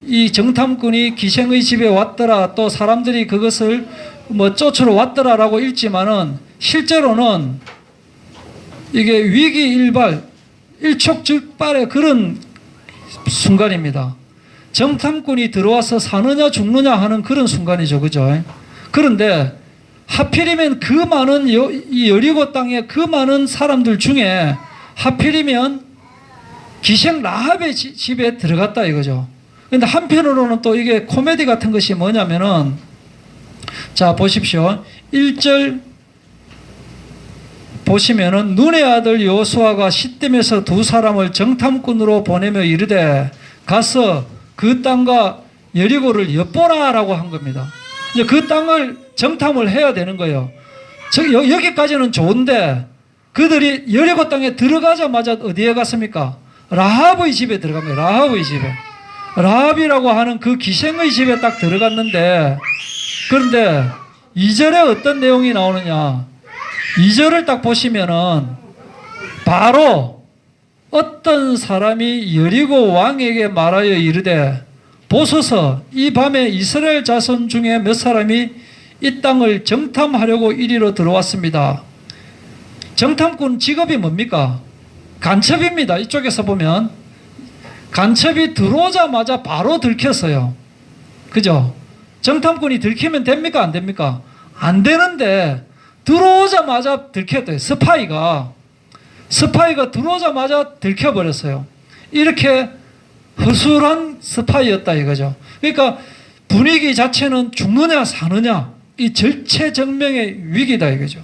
이 정탐꾼이 기생의 집에 왔더라, 또 사람들이 그것을 뭐 쫓으러 왔더라라고 읽지만은 실제로는 이게 위기일발, 일촉즉발의 그런 순간입니다. 정탐꾼이 들어와서 사느냐 죽느냐 하는 그런 순간이죠. 그죠? 그런데 하필이면 그 많은 이 여리고 땅에 그 많은 사람들 중에 하필이면 기생 라합의 집에 들어갔다 이거죠. 그런데 한편으로는 또 이게 코미디 같은 것이 뭐냐면은, 자 보십시오. 1절 보시면은 눈의 아들 여호수아가 시딤에서 두 사람을 정탐꾼으로 보내며 이르되 가서 그 땅과 여리고를 엿보라라고 한 겁니다. 이제 그 땅을 정탐을 해야 되는 거예요. 여기까지는 좋은데 그들이 여리고 땅에 들어가자마자 어디에 갔습니까? 라합의 집에 들어갑니다. 라합의 집에. 라합이라고 하는 그 기생의 집에 딱 들어갔는데, 그런데 2절에 어떤 내용이 나오느냐? 2절을 딱 보시면은 바로 어떤 사람이 여리고 왕에게 말하여 이르되 보소서 이 밤에 이스라엘 자손 중에 몇 사람이 이 땅을 정탐하려고 이리로 들어왔습니다. 정탐꾼 직업이 뭡니까? 간첩입니다. 이쪽에서 보면 간첩이 들어오자마자 바로 들켰어요. 그죠? 정탐꾼이 들키면 됩니까? 안 됩니까? 안 되는데 들어오자마자 들켰대요. 스파이가 들어오자마자 들켜버렸어요. 이렇게 허술한 스파이였다 이거죠. 그러니까 분위기 자체는 죽느냐 사느냐, 이 절체절명의 위기다 이거죠.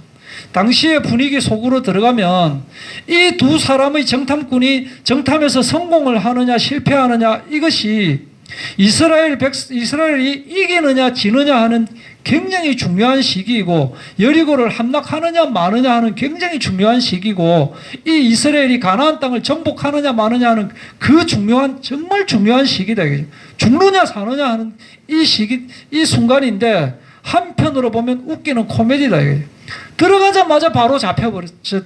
당시의 분위기 속으로 들어가면 이 두 사람의 정탐꾼이 정탐에서 성공을 하느냐 실패하느냐, 이것이 이스라엘이 이기느냐 지느냐 하는 굉장히 중요한 시기이고, 여리고를 함락하느냐 마느냐 하는 굉장히 중요한 시기고, 이 이스라엘이 가나안 땅을 정복하느냐 마느냐 하는 그 중요한, 정말 중요한 시기다. 죽느냐 사느냐 하는 이 시기, 이 순간인데 한편으로 보면 웃기는 코미디다. 들어가자마자 바로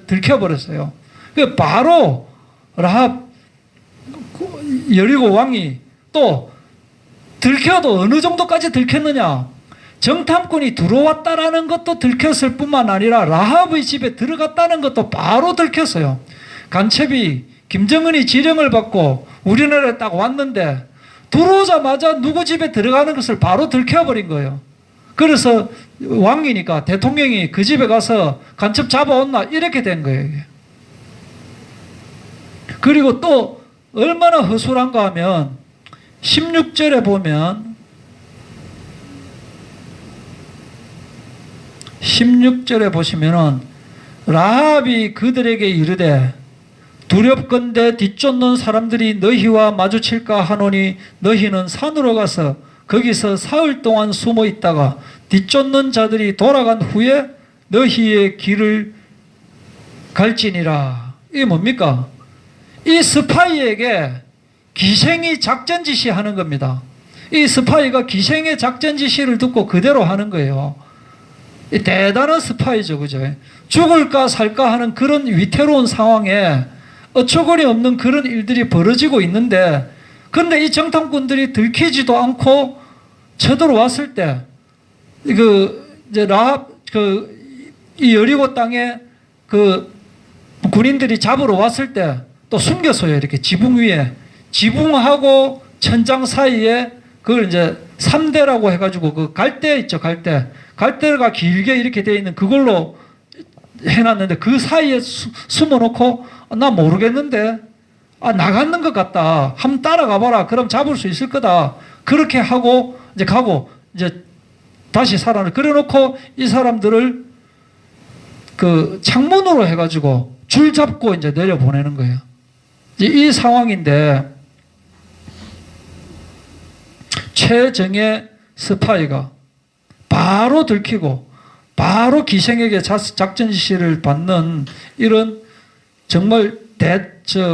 들켜버렸어요. 바로 라합 여리고 왕이 또 들켜도 어느 정도까지 들켰느냐? 정탐꾼이 들어왔다라는 것도 들켰을 뿐만 아니라 라합의 집에 들어갔다는 것도 바로 들켰어요. 간첩이 김정은이 지령을 받고 우리나라에 딱 왔는데 들어오자마자 누구 집에 들어가는 것을 바로 들켜버린 거예요. 그래서 왕이니까 대통령이 그 집에 가서 간첩 잡아온나 이렇게 된 거예요. 그리고 또 얼마나 허술한가 하면 16절에 보면 16절에 보시면은 라합이 그들에게 이르되 두렵건대 뒤쫓는 사람들이 너희와 마주칠까 하노니 너희는 산으로 가서 거기서 사흘 동안 숨어 있다가 뒤쫓는 자들이 돌아간 후에 너희의 길을 갈지니라. 이게 뭡니까? 이 스파이에게 기생이 작전 지시하는 겁니다. 이 스파이가 기생의 작전 지시를 듣고 그대로 하는 거예요. 대단한 스파이죠. 그죠? 죽을까 살까 하는 그런 위태로운 상황에 어처구니 없는 그런 일들이 벌어지고 있는데, 그런데 이 정탐꾼들이 들키지도 않고 쳐들어왔을 때, 이제 라합, 이 여리고 땅에 군인들이 잡으러 왔을 때 또 숨겼어요. 이렇게 지붕 위에. 지붕하고 천장 사이에 그걸 이제 3대라고 해가지고 그 갈대 있죠. 갈대가 길게 이렇게 되어 있는 그걸로 해놨는데 그 사이에 숨어놓고 나 모르겠는데 나갔는 것 같다. 한번 따라가 봐라. 그럼 잡을 수 있을 거다. 그렇게 하고 이제 가고 이제 다시 사람을 그려놓고 이 사람들을 그 창문으로 해가지고 줄 잡고 이제 내려보내는 거예요. 이 상황인데 최정예 스파이가 바로 들키고 바로 기생에게 작전 지시를 받는 이런 정말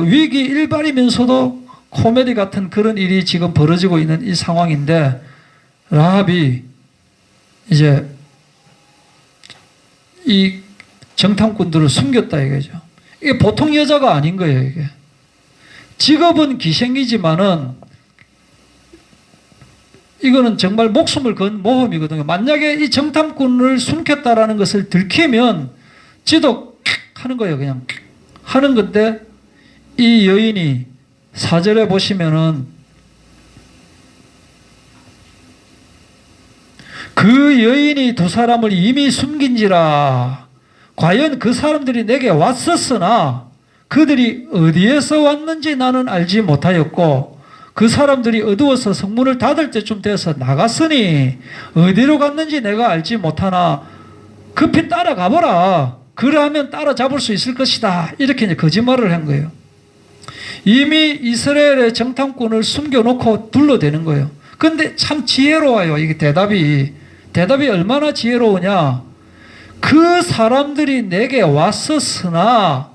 위기 일발이면서도 코미디 같은 그런 일이 지금 벌어지고 있는 이 상황인데, 라합이 이제 이 정탐꾼들을 숨겼다 이거죠. 이게 보통 여자가 아닌 거예요. 이게 직업은 기생이지만은 이거는 정말 목숨을 건 모험이거든요. 만약에 이 정탐꾼을 숨겼다라는 것을 들키면 지도 하는 거예요. 그냥 하는 건데 이 여인이 4절에 보시면은 그 여인이 두 사람을 이미 숨긴지라 과연 그 사람들이 내게 왔었으나 그들이 어디에서 왔는지 나는 알지 못하였고 그 사람들이 어두워서 성문을 닫을 때쯤 돼서 나갔으니 어디로 갔는지 내가 알지 못하나 급히 따라가보라. 그러하면 따라잡을 수 있을 것이다. 이렇게 이제 거짓말을 한 거예요. 이미 이스라엘의 정탐꾼을 숨겨놓고 둘러대는 거예요. 근데 참 지혜로워요. 이게 대답이 얼마나 지혜로우냐. 그 사람들이 내게 왔었으나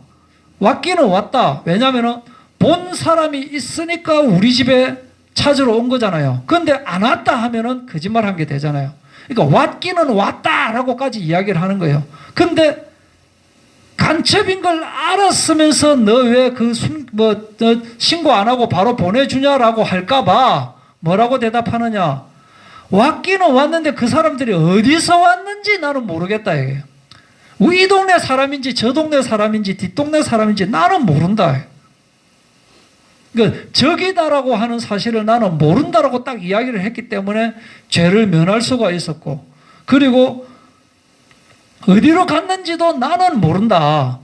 왔기는 왔다. 왜냐하면 본 사람이 있으니까 우리 집에 찾으러 온 거잖아요. 그런데 안 왔다 하면은 거짓말한 게 되잖아요. 그러니까 왔기는 왔다라고까지 이야기를 하는 거예요. 근데 간첩인 걸 알았으면서 너 왜 신고 안 하고 바로 보내주냐라고 할까봐 뭐라고 대답하느냐. 왔기는 왔는데 그 사람들이 어디서 왔는지 나는 모르겠다 이게요. 이 동네 사람인지 저 동네 사람인지 뒷동네 사람인지 나는 모른다. 그러니까 적이다라고 하는 사실을 나는 모른다라고 딱 이야기를 했기 때문에 죄를 면할 수가 있었고, 그리고 어디로 갔는지도 나는 모른다.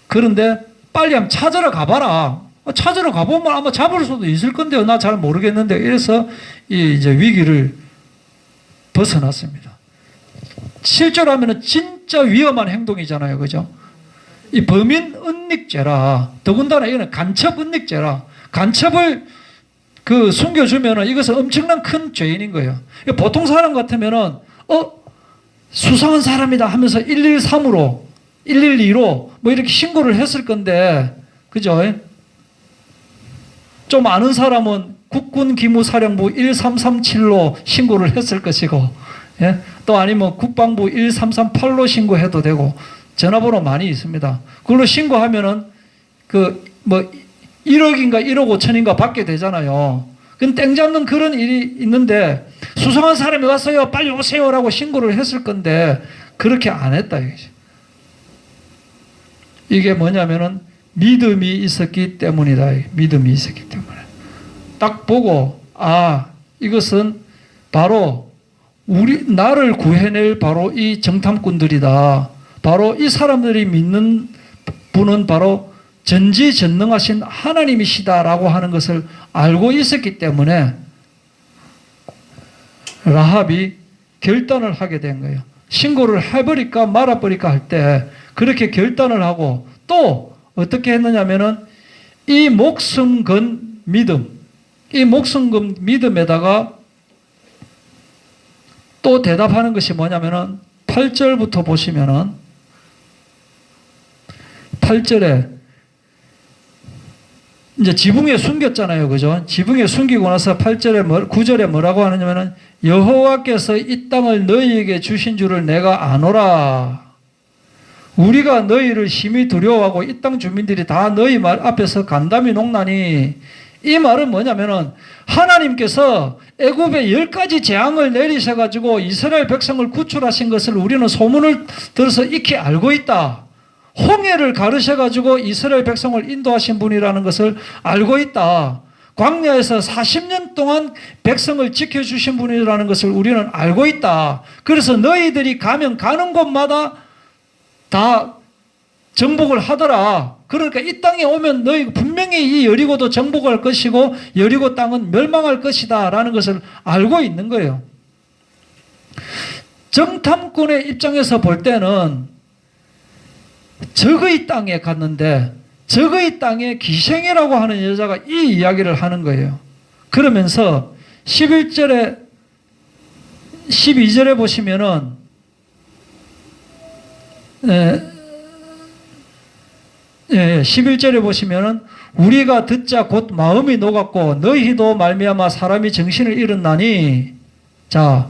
그런데 빨리 한번 찾으러 가봐라. 찾으러 가보면 아마 잡을 수도 있을 건데요. 나 잘 모르겠는데. 이래서 이제 위기를 벗어났습니다. 실제로 하면은 진짜 위험한 행동이잖아요. 그죠? 이 범인 은닉죄라. 더군다나 이거는 간첩 은닉죄라. 간첩을 숨겨주면은 이것은 엄청난 큰 죄인인 거예요. 보통 사람 같으면은, 수상한 사람이다 하면서 113으로, 112로 뭐 이렇게 신고를 했을 건데, 그죠? 좀 아는 사람은 국군기무사령부 1337로 신고를 했을 것이고, 예? 또 아니면 국방부 1338로 신고해도 되고, 전화번호 많이 있습니다. 그걸로 신고하면은 1억인가 1억 5천인가 받게 되잖아요. 그건 땡 잡는 그런 일이 있는데, 수상한 사람이 왔어요. 빨리 오세요라고 신고를 했을 건데, 그렇게 안 했다. 이게 뭐냐면은, 믿음이 있었기 때문이다. 믿음이 있었기 때문에. 딱 보고, 이것은 바로 나를 구해낼 바로 이 정탐꾼들이다. 바로 이 사람들이 믿는 분은 바로 전지전능하신 하나님이시다라고 하는 것을 알고 있었기 때문에 라합이 결단을 하게 된 거예요. 신고를 해버릴까 말아버릴까 할 때 그렇게 결단을 하고, 또 어떻게 했느냐면은 이 목숨 건 믿음, 이 목숨 건 믿음에다가 또 대답하는 것이 뭐냐면은 8절부터 보시면은 8절에 이제 지붕에 숨겼잖아요. 그죠? 지붕에 숨기고 나서 9절에 뭐라고 하느냐면은 여호와께서 이 땅을 너희에게 주신 줄을 내가 아노라. 우리가 너희를 심히 두려워하고 이 땅 주민들이 다 너희 말 앞에서 간담이 녹나니, 이 말은 뭐냐면은 하나님께서 애굽에 10가지 재앙을 내리셔가지고 이스라엘 백성을 구출하신 것을 우리는 소문을 들어서 익히 알고 있다. 홍해를 가르셔가지고 이스라엘 백성을 인도하신 분이라는 것을 알고 있다. 광야에서 40년 동안 백성을 지켜주신 분이라는 것을 우리는 알고 있다. 그래서 너희들이 가면 가는 곳마다 다 정복을 하더라. 그러니까 이 땅에 오면 너희 분명히 이 여리고도 정복할 것이고 여리고 땅은 멸망할 것이다 라는 것을 알고 있는 거예요. 정탐꾼의 입장에서 볼 때는 적의 땅에 갔는데 적의 땅에 기생이라고 하는 여자가 이 이야기를 하는 거예요. 그러면서 11절에 12절에 보시면은 11절에 보시면은 우리가 듣자 곧 마음이 녹았고 너희도 말미암아 사람이 정신을 잃었나니, 자,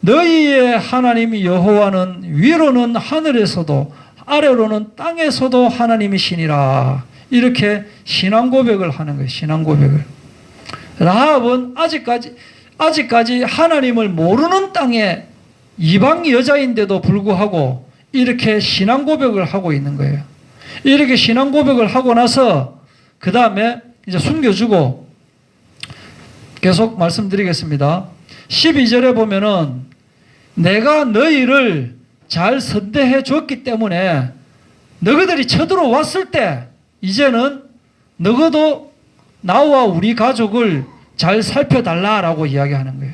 너희의 하나님 여호와는 위로는 하늘에서도 아래로는 땅에서도 하나님이시니라. 이렇게 신앙 고백을 하는 거예요. 신앙 고백을. 라합은 아직까지 하나님을 모르는 땅에 이방 여자인데도 불구하고 이렇게 신앙 고백을 하고 있는 거예요. 이렇게 신앙 고백을 하고 나서 그 다음에 이제 숨겨주고 계속 말씀드리겠습니다. 12절에 보면은 내가 너희를 잘 선대해 줬기 때문에 너희들이 쳐들어왔을 때 이제는 너희도 나와 우리 가족을 잘 살펴달라라고 이야기하는 거예요.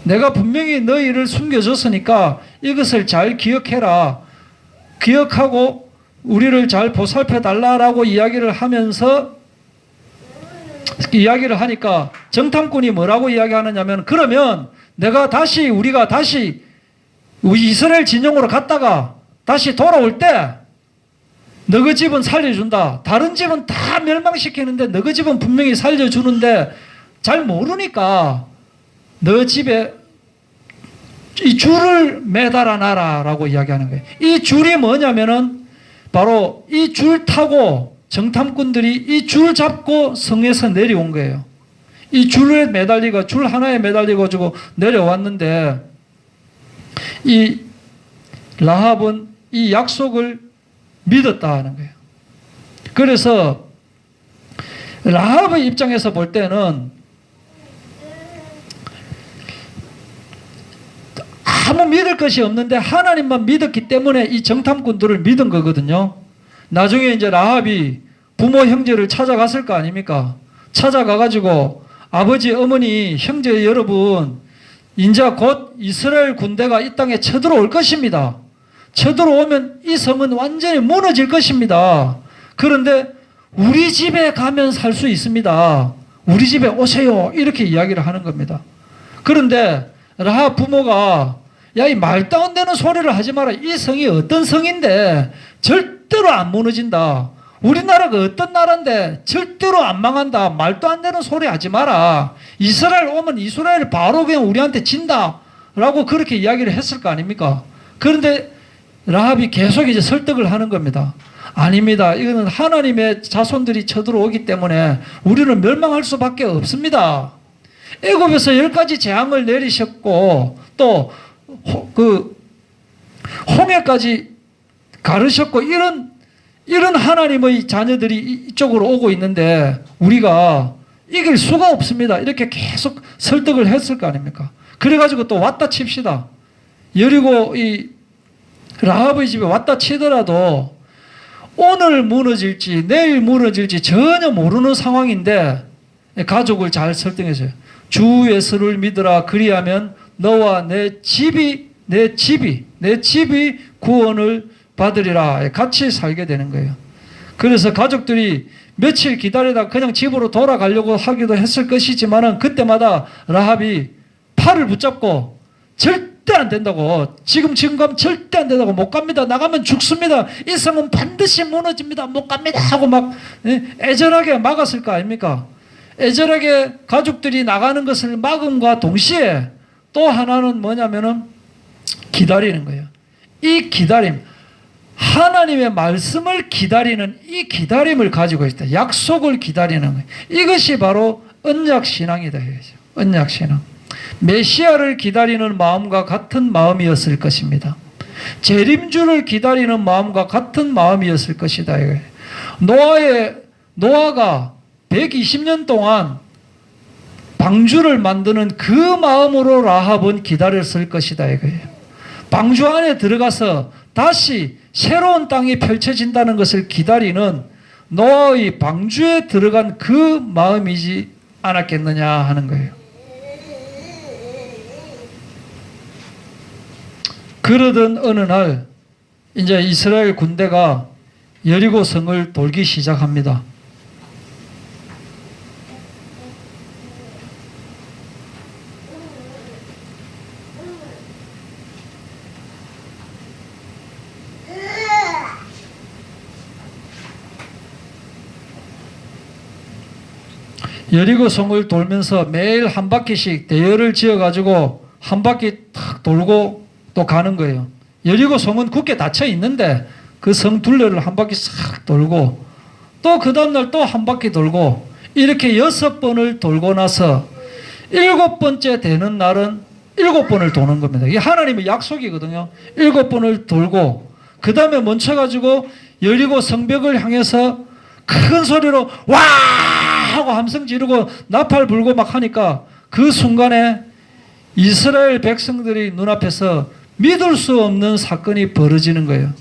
내가 분명히 너희를 숨겨줬으니까 이것을 잘 기억해라. 기억하고 우리를 잘 보살펴달라라고 이야기를 하면서 이야기를 하니까 정탐꾼이 뭐라고 이야기하느냐면 그러면 우리가 다시 이스라엘 진영으로 갔다가 다시 돌아올 때 너희 집은 살려준다. 다른 집은 다 멸망시키는데 너희 집은 분명히 살려주는데 잘 모르니까 너 집에 이 줄을 매달아 놔라라고 이야기하는 거예요. 이 줄이 뭐냐면은 바로 이 줄 타고 정탐꾼들이 이 줄 잡고 성에서 내려온 거예요. 이 줄에 매달리고 줄 하나에 매달려 가지고 내려왔는데 이 라합은 이 약속을 믿었다 하는 거예요. 그래서 라합의 입장에서 볼 때는 아무 믿을 것이 없는데 하나님만 믿었기 때문에 이 정탐꾼들을 믿은 거거든요. 나중에 이제 라합이 부모 형제를 찾아갔을 거 아닙니까? 찾아가가지고 아버지, 어머니, 형제 여러분, 이제 곧 이스라엘 군대가 이 땅에 쳐들어올 것입니다. 쳐들어오면 이 성은 완전히 무너질 것입니다. 그런데 우리 집에 가면 살 수 있습니다. 우리 집에 오세요. 이렇게 이야기를 하는 겁니다. 그런데 라합 부모가 야, 이 말도 안 되는 소리를 하지 마라. 이 성이 어떤 성인데 절대로 안 무너진다. 우리나라가 어떤 나라인데 절대로 안 망한다. 말도 안 되는 소리 하지 마라. 이스라엘 오면 이스라엘 바로 그냥 우리한테 진다. 라고 그렇게 이야기를 했을 거 아닙니까? 그런데 라합이 계속 이제 설득을 하는 겁니다. 아닙니다. 이거는 하나님의 자손들이 쳐들어오기 때문에 우리는 멸망할 수밖에 없습니다. 애굽에서 10가지 재앙을 내리셨고 또 홍해까지 가르셨고 이런 하나님의 자녀들이 이쪽으로 오고 있는데 우리가 이길 수가 없습니다. 이렇게 계속 설득을 했을 거 아닙니까? 그래가지고 또 왔다 칩시다. 여리고 이 라합의 집에 왔다 치더라도 오늘 무너질지 내일 무너질지 전혀 모르는 상황인데 가족을 잘 설득했어요. 주 예수를 믿으라. 그리하면 너와 내 집이 구원을 받으리라. 같이 살게 되는 거예요. 그래서 가족들이 며칠 기다리다가 그냥 집으로 돌아가려고 하기도 했을 것이지만은 그때마다 라합이 팔을 붙잡고 절대 안 된다고, 지금 가면 절대 안 된다고, 못 갑니다. 나가면 죽습니다. 이 성은 반드시 무너집니다. 못 갑니다. 하고 막 애절하게 막았을 거 아닙니까? 애절하게 가족들이 나가는 것을 막음과 동시에 또 하나는 뭐냐면은 기다리는 거예요. 이 기다림, 하나님의 말씀을 기다리는 이 기다림을 가지고 있다. 약속을 기다리는 거예요. 이것이 바로 언약신앙이다. 언약신앙. 메시아를 기다리는 마음과 같은 마음이었을 것입니다. 재림주를 기다리는 마음과 같은 마음이었을 것이다. 노아가 120년 동안 방주를 만드는 그 마음으로 라합은 기다렸을 것이다 이거예요. 방주 안에 들어가서 다시 새로운 땅이 펼쳐진다는 것을 기다리는 노아의 방주에 들어간 그 마음이지 않았겠느냐 하는 거예요. 그러던 어느 날 이제 이스라엘 군대가 여리고 성을 돌기 시작합니다. 여리고 성을 돌면서 매일 한 바퀴씩 대열을 지어가지고 한 바퀴 탁 돌고 또 가는 거예요. 여리고 성은 굳게 닫혀 있는데 그 성 둘레를 한 바퀴 싹 돌고 또 그 다음날 또 한 바퀴 돌고 이렇게 6번을 돌고 나서 7번째 되는 날은 7번을 도는 겁니다. 이게 하나님의 약속이거든요. 7번을 돌고 그 다음에 멈춰가지고 여리고 성벽을 향해서 큰 소리로 와 하고 함성 지르고 나팔 불고 막 하니까 그 순간에 이스라엘 백성들이 눈앞에서 믿을 수 없는 사건이 벌어지는 거예요.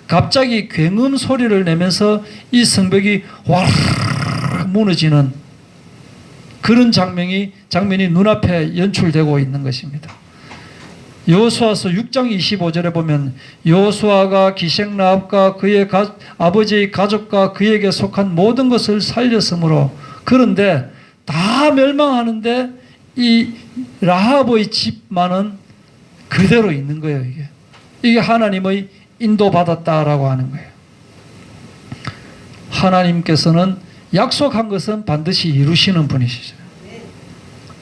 갑자기 굉음 소리를 내면서 이 성벽이 와르르 무너지는 그런 장면이 눈앞에 연출되고 있는 것입니다. 여호수아서 6장 25절에 보면 여호수아가 기생라합과 그의 아버지의 가족과 그에게 속한 모든 것을 살렸으므로 그런데 다 멸망하는데 이 라합의 집만은 그대로 있는 거예요. 이게 하나님의 인도받았다라고 하는 거예요. 하나님께서는 약속한 것은 반드시 이루시는 분이시죠.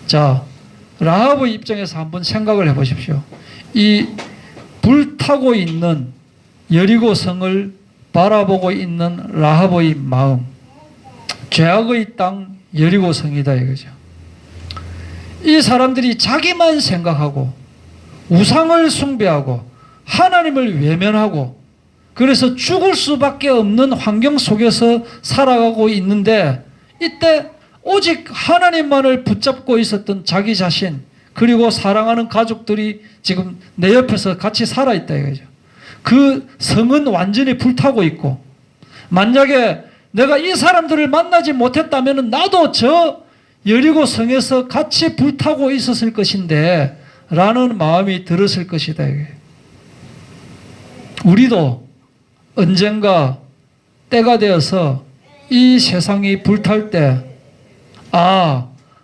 자, 라합의 입장에서 한번 생각을 해보십시오. 이 불타고 있는 여리고 성을 바라보고 있는 라합의 마음, 죄악의 땅 여리고 성이다 이거죠. 이 사람들이 자기만 생각하고 우상을 숭배하고 하나님을 외면하고 그래서 죽을 수밖에 없는 환경 속에서 살아가고 있는데 이때 오직 하나님만을 붙잡고 있었던 자기 자신 그리고 사랑하는 가족들이 지금 내 옆에서 같이 살아있다 이거죠. 그 성은 완전히 불타고 있고 만약에 내가 이 사람들을 만나지 못했다면 나도 저 여리고 성에서 같이 불타고 있었을 것인데 라는 마음이 들었을 것이다. 우리도 언젠가 때가 되어서 이 세상이 불탈 때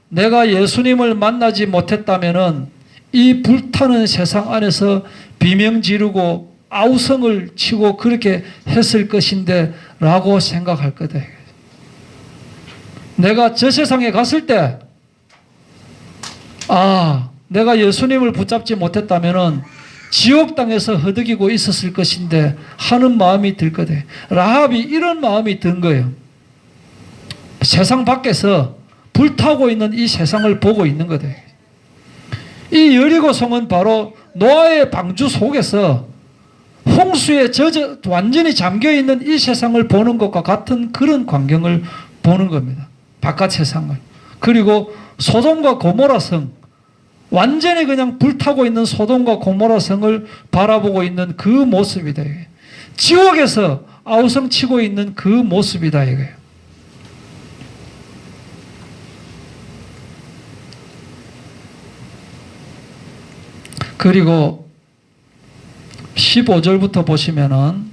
내가 예수님을 만나지 못했다면 이 불타는 세상 안에서 비명 지르고 아우성을 치고 그렇게 했을 것인데 라고 생각할 거다. 내가 저 세상에 갔을 때 내가 예수님을 붙잡지 못했다면 지옥 땅에서 허덕이고 있었을 것인데 하는 마음이 들 거다. 라합이 이런 마음이 든 거예요. 세상 밖에서 불타고 있는 이 세상을 보고 있는 거다. 이 여리고 성은 바로 노아의 방주 속에서 홍수에 완전히 잠겨있는 이 세상을 보는 것과 같은 그런 광경을 보는 겁니다. 바깥 세상을. 그리고 소돔과 고모라 성, 완전히 그냥 불타고 있는 소돔과 고모라 성을 바라보고 있는 그 모습이다. 지옥에서 아우성 치고 있는 그 모습이다. 이거예요. 그리고 15절부터 보시면은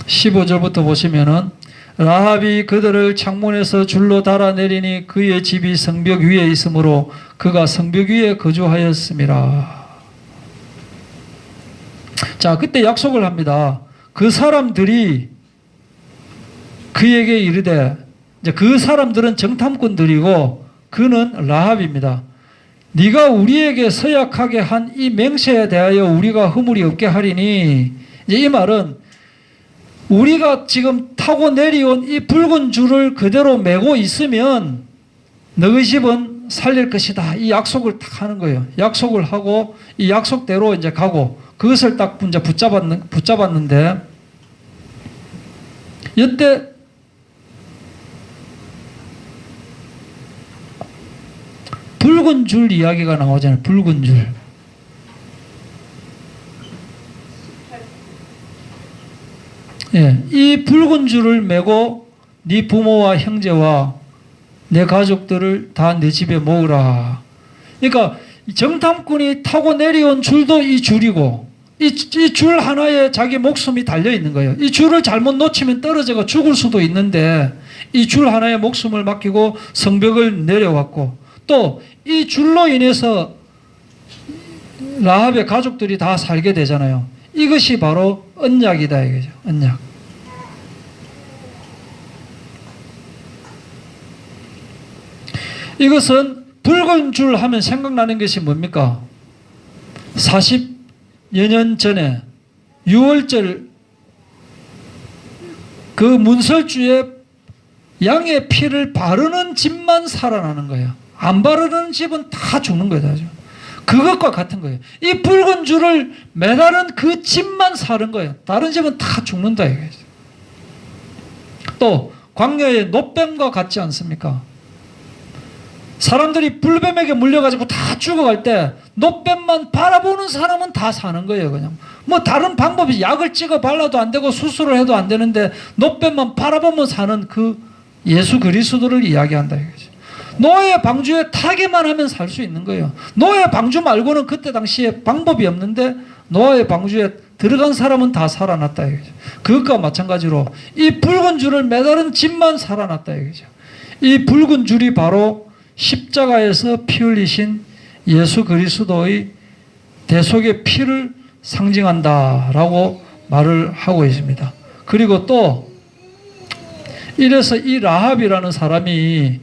15절부터 보시면은 라합이 그들을 창문에서 줄로 달아내리니 그의 집이 성벽 위에 있으므로 그가 성벽 위에 거주하였음이라. 자, 그때 약속을 합니다. 그 사람들이 그에게 이르되, 이제 그 사람들은 정탐꾼들이고 그는 라합입니다. 네가 우리에게 서약하게 한 이 맹세에 대하여 우리가 허물이 없게 하리니, 이제 이 말은 우리가 지금 타고 내려온 이 붉은 줄을 그대로 메고 있으면 너희 집은 살릴 것이다. 이 약속을 딱 하는 거예요. 약속을 하고 이 약속대로 이제 가고 그것을 딱 이제 붙잡았는데 이때 붉은 줄 이야기가 나오잖아요. 붉은 줄. 예, 이 붉은 줄을 메고 네 부모와 형제와 내 가족들을 다 내 집에 모으라. 그러니까 정탐꾼이 타고 내려온 줄도 이 줄이고 이 줄 하나에 자기 목숨이 달려 있는 거예요. 이 줄을 잘못 놓치면 떨어져가 죽을 수도 있는데 이 줄 하나에 목숨을 맡기고 성벽을 내려왔고 또 이 줄로 인해서 라합의 가족들이 다 살게 되잖아요. 이것이 바로 언약이다 이거죠. 언약. 이것은 붉은 줄 하면 생각나는 것이 뭡니까? 40여 년 전에 6월절 그 문설주에 양의 피를 바르는 집만 살아나는 거예요. 안 바르는 집은 다 죽는 거예요. 그것과 같은 거예요. 이 붉은 줄을 매달은 그 집만 사는 거예요. 다른 집은 다 죽는다 이거죠. 또 광야의 노뱀과 같지 않습니까? 사람들이 불뱀에게 물려가지고 다 죽어갈 때 노뱀만 바라보는 사람은 다 사는 거예요. 그냥 뭐 다른 방법이 약을 찍어 발라도 안 되고 수술을 해도 안 되는데 노뱀만 바라보면 사는 그 예수 그리스도를 이야기한다 이거죠. 노아의 방주에 타기만 하면 살 수 있는 거예요. 노아의 방주 말고는 그때 당시에 방법이 없는데 노아의 방주에 들어간 사람은 다 살아났다 이거죠. 그것과 마찬가지로 이 붉은 줄을 매달은 집만 살아났다 이거죠. 이 붉은 줄이 바로 십자가에서 피 흘리신 예수 그리스도의 대속의 피를 상징한다라고 말을 하고 있습니다. 그리고 또 이래서 이 라합이라는 사람이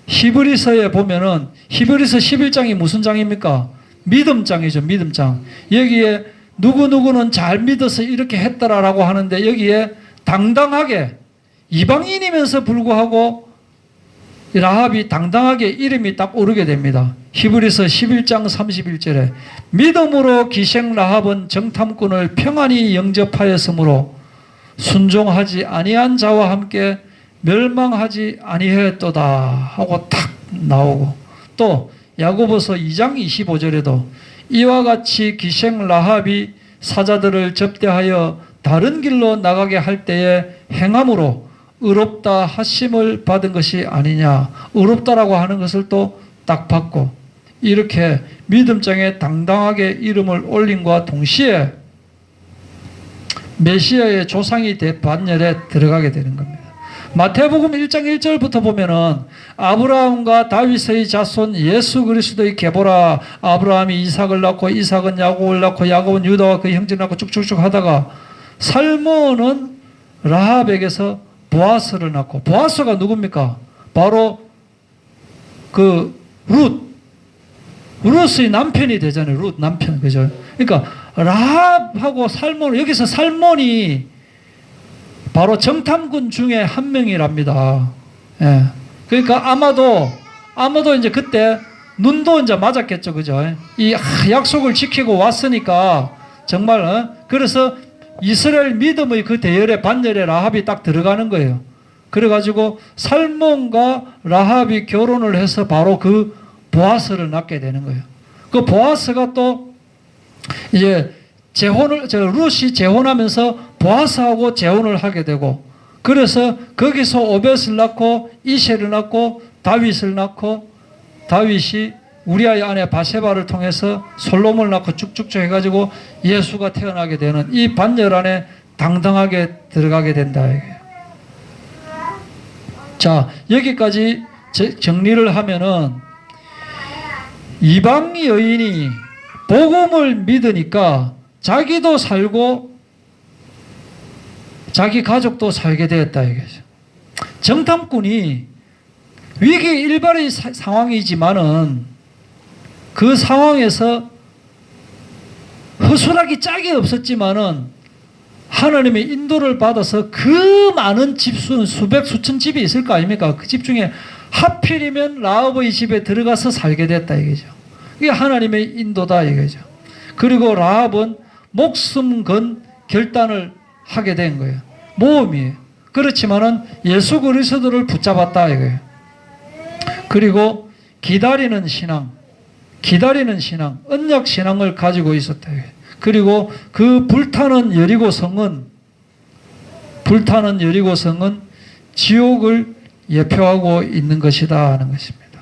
히브리서에 보면은 히브리서 11장이 무슨 장입니까? 믿음장이죠. 믿음장. 여기에 누구누구는 잘 믿어서 이렇게 했더라라고 하는데 여기에 당당하게 이방인이면서 불구하고 라합이 당당하게 이름이 딱 오르게 됩니다. 히브리서 11장 31절에 믿음으로 기생 라합은 정탐꾼을 평안히 영접하였으므로 순종하지 아니한 자와 함께 멸망하지 아니하였도다 하고 탁 나오고, 또 야고보서 2장 25절에도 이와 같이 기생 라합이 사자들을 접대하여 다른 길로 나가게 할 때에 행함으로 의롭다 하심을 받은 것이 아니냐. 의롭다라고 하는 것을 또 딱 받고 이렇게 믿음장에 당당하게 이름을 올림과 동시에 메시아의 조상이 된 반열에 들어가게 되는 겁니다. 마태복음 1장 1절부터 보면은 아브라함과 다윗의 자손 예수 그리스도의 계보라. 아브라함이 이삭을 낳고 이삭은 야곱을 낳고 야곱은 유다와 그 형제를 낳고 쭉쭉쭉 하다가 살몬은 라합에게서 보아스를 낳고, 보아스가 누굽니까? 바로 그 룻의 남편이 되잖아요. 룻 남편, 그죠? 그러니까 라합하고 살몬, 여기서 살몬이 바로 정탐꾼 중에 한 명이랍니다. 예. 그러니까 아마도 이제 그때 눈도 이제 맞았겠죠, 그죠? 이 약속을 지키고 왔으니까 정말 그래서 이스라엘 믿음의 그 대열에 반열에 라합이 딱 들어가는 거예요. 그래가지고 살몬과 라합이 결혼을 해서 바로 그 보아스를 낳게 되는 거예요. 그 보아스가 또 이제 룻이 재혼하면서 보아스하고 재혼을 하게 되고, 그래서 거기서 오벳을 낳고 이새를 낳고 다윗을 낳고, 다윗이 우리아의 아내 바세바를 통해서 솔로몬을 낳고 쭉쭉쭉 해가지고 예수가 태어나게 되는 이 반열 안에 당당하게 들어가게 된다. 자, 여기까지 정리를 하면은 이방 여인이 복음을 믿으니까 자기도 살고 자기 가족도 살게 되었다 이거죠. 정탐꾼이 위기 일발의 상황이지만은 그 상황에서 허술하기 짝이 없었지만은 하나님의 인도를 받아서 그 많은 집수는 수백 수천 집이 있을 거 아닙니까? 그 집 중에 하필이면 라합의 집에 들어가서 살게 됐다 이거죠. 이게 하나님의 인도다 이거죠. 그리고 라합은 목숨 건 결단을 하게 된 거예요. 모험이에요. 그렇지만은 예수 그리스도를 붙잡았다 이거예요. 그리고 기다리는 신앙, 언약 신앙을 가지고 있었다. 그리고 그 불타는 여리고성은 지옥을 예표하고 있는 것이다 하는 것입니다.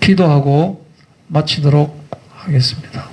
기도하고 마치도록 하겠습니다.